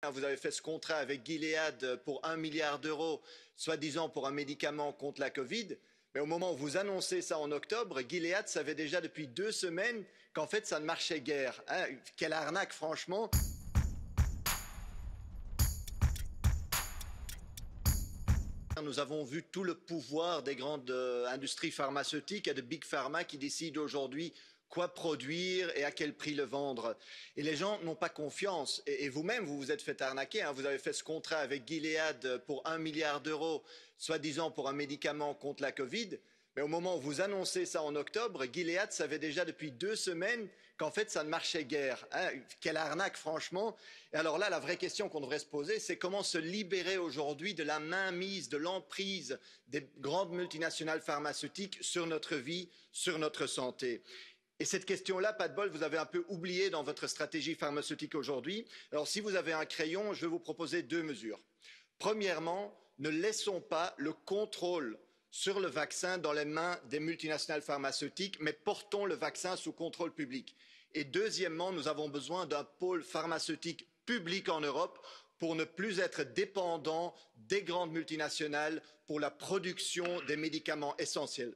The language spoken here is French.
Vous avez fait ce contrat avec Gilead pour 1 milliard d'euros, soi-disant pour un médicament contre la Covid. Mais au moment où vous annoncez ça en octobre, Gilead savait déjà depuis 2 semaines qu'en fait ça ne marchait guère. Quelle arnaque, franchement! Nous avons vu tout le pouvoir des grandes industries pharmaceutiques et de Big Pharma qui décident aujourd'hui quoi produire et à quel prix le vendre. Et les gens n'ont pas confiance. Et vous-même, vous vous êtes fait arnaquer. Vous avez fait ce contrat avec Gilead pour 1 milliard d'euros, soi-disant pour un médicament contre la Covid. Mais au moment où vous annoncez ça en octobre, Gilead savait déjà depuis 2 semaines qu'en fait ça ne marchait guère. Quelle arnaque, franchement! Et alors là, la vraie question qu'on devrait se poser, c'est comment se libérer aujourd'hui de la mainmise, de l'emprise des grandes multinationales pharmaceutiques sur notre vie, sur notre santé. Et cette question-là, pas de bol, vous avez un peu oublié dans votre stratégie pharmaceutique aujourd'hui. Alors si vous avez un crayon, je vais vous proposer 2 mesures. Premièrement, ne laissons pas le contrôle sur le vaccin dans les mains des multinationales pharmaceutiques, mais portons le vaccin sous contrôle public. Et deuxièmement, nous avons besoin d'un pôle pharmaceutique public en Europe pour ne plus être dépendants des grandes multinationales pour la production des médicaments essentiels.